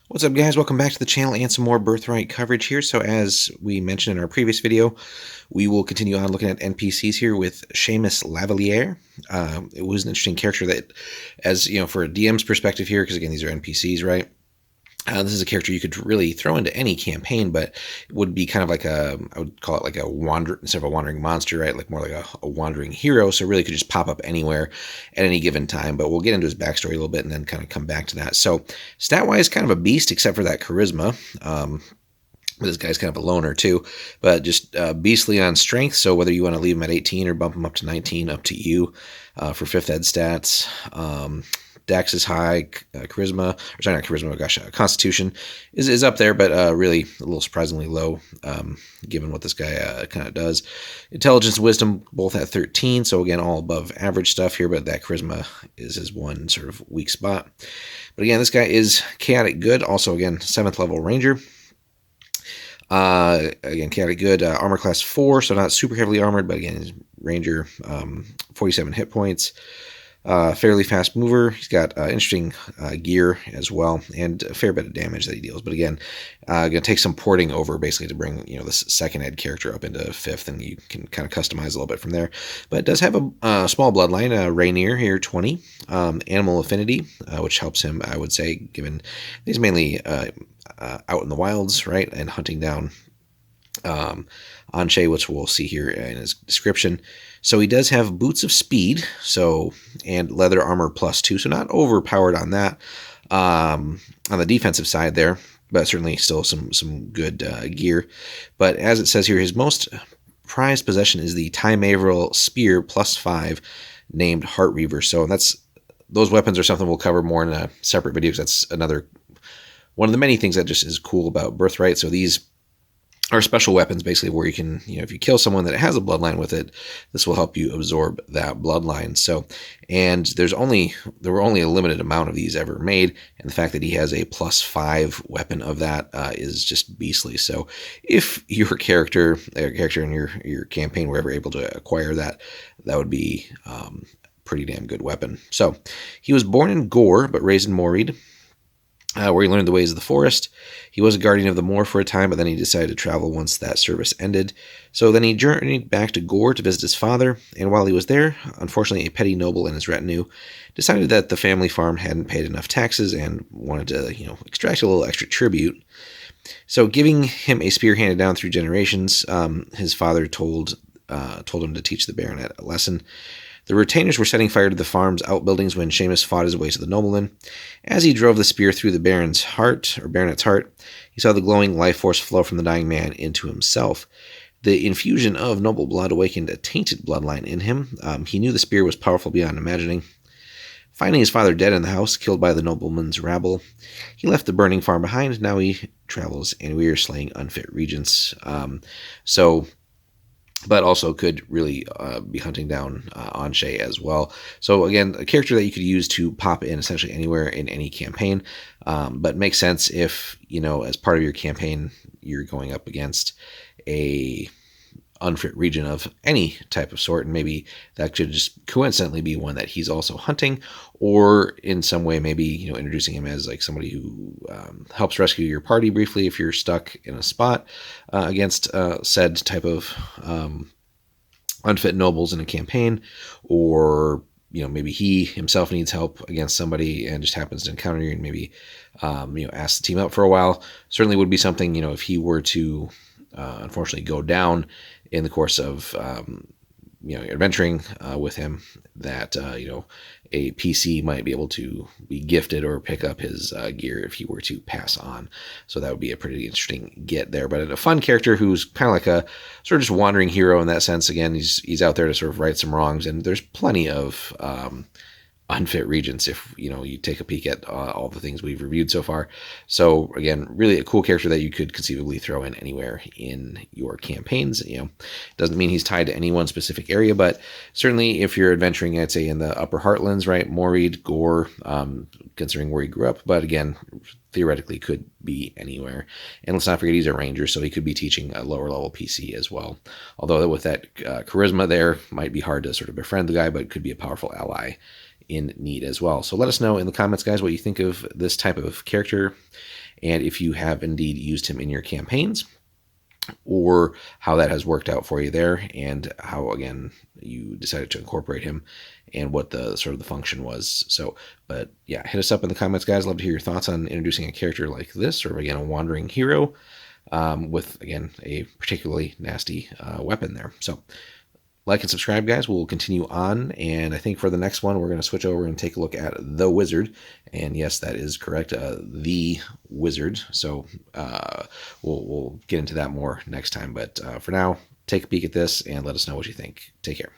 What's up, guys? Welcome back to the channel and some more Birthright coverage here. So as we mentioned in our previous video, we will continue on looking at NPCs here with Shaemes Lavalier. It was an interesting character that, as you know, for a DM's perspective here, because again, these are NPCs, right? This is a character you could really throw into any campaign, but it would be kind of like I would call it like instead of a wandering monster, right? Like more like a wandering hero. So really could just pop up anywhere at any given time. But we'll get into his backstory a little bit and then kind of come back to that. So stat-wise, kind of a beast, except for that charisma. This guy's kind of a loner too, but just beastly on strength. So whether you want to leave him at 18 or bump him up to 19, up to you for 5th ed stats. Dex is high, charisma, or sorry, not charisma, gosh, constitution is up there, but really a little surprisingly low, given what this guy kind of does. Intelligence and wisdom both at 13, so again, all above average stuff here, but that charisma is his one sort of weak spot. But again, this guy is chaotic good, also again, 7th level ranger. Again, chaotic good, armor class 4, so not super heavily armored, but again, he's ranger, 47 hit points. Fairly fast mover. He's got interesting gear as well, and a fair bit of damage that he deals. But again, gonna take some porting over basically to bring this 2nd ed character up into 5th, and you can kind of customize a little bit from there. But it does have a small bloodline. Rainier here, 20. Animal affinity, which helps him, I would say, given he's mainly out in the wilds, right, and hunting down Anshe, which we'll see here in his description. So he does have boots of speed, and leather armor +2, so not overpowered on that on the defensive side there, but certainly still some good gear. But as it says here, his most prized possession is the Time Averil Spear +5, named Heart Reaver. So those weapons are something we'll cover more in a separate video, because that's another one of the many things that just is cool about Birthright. So these are special weapons, basically, where you can, if you kill someone that has a bloodline with it, this will help you absorb that bloodline. So, and there were only a limited amount of these ever made, and the fact that he has a +5 weapon of that is just beastly. So, if your character in your campaign were ever able to acquire that, that would be pretty damn good weapon. So, he was born in Gore, but raised in Morreed, where he learned the ways of the forest. He was a guardian of the moor for a time, but then he decided to travel once that service ended. So then he journeyed back to Gore to visit his father, and while he was there, unfortunately a petty noble and his retinue decided that the family farm hadn't paid enough taxes and wanted to, extract a little extra tribute. So giving him a spear handed down through generations, his father told him to teach the baronet a lesson. The retainers were setting fire to the farm's outbuildings when Shaemes fought his way to the nobleman. As he drove the spear through the baronet's heart, he saw the glowing life force flow from the dying man into himself. The infusion of noble blood awakened a tainted bloodline in him. He knew the spear was powerful beyond imagining. Finding his father dead in the house, killed by the nobleman's rabble, he left the burning farm behind. Now he travels anywhere, slaying unfit regents. But also could really be hunting down Anshe as well. So again, a character that you could use to pop in essentially anywhere in any campaign, but makes sense if, as part of your campaign, you're going up against a unfit region of any type of sort, and maybe that could just coincidentally be one that he's also hunting, or in some way maybe introducing him as like somebody who helps rescue your party briefly if you're stuck in a spot against said type of unfit nobles in a campaign, or maybe he himself needs help against somebody and just happens to encounter you and maybe ask the team up for a while. Certainly would be something, if he were to unfortunately go down in the course of adventuring with him, that a PC might be able to be gifted or pick up his gear if he were to pass on. So that would be a pretty interesting get there. But a fun character who's kind of like a sort of just wandering hero in that sense. Again, he's out there to sort of right some wrongs, and there's plenty of unfit regents if you take a peek at all the things we've reviewed so far. So again, really a cool character that you could conceivably throw in anywhere in your campaigns. Doesn't mean he's tied to any one specific area, but certainly if you're adventuring, I'd say in the upper heartlands, right, Morreed, Gore, considering where he grew up, but again, theoretically could be anywhere. And let's not forget he's a ranger, so he could be teaching a lower level PC as well. Although with that charisma there, might be hard to sort of befriend the guy, but could be a powerful ally in need as well. So let us know in the comments, guys, what you think of this type of character, and if you have indeed used him in your campaigns, or how that has worked out for you there, and how, again, you decided to incorporate him, and what the sort of the function was. So, but yeah, hit us up in the comments, guys. Love to hear your thoughts on introducing a character like this, or again, a wandering hero with, again, a particularly nasty weapon there. So like and subscribe, guys. We'll continue on, and I think for the next one, we're going to switch over and take a look at the Wizard. And yes, that is correct, the Wizard. So we'll get into that more next time. But for now, take a peek at this and let us know what you think. Take care.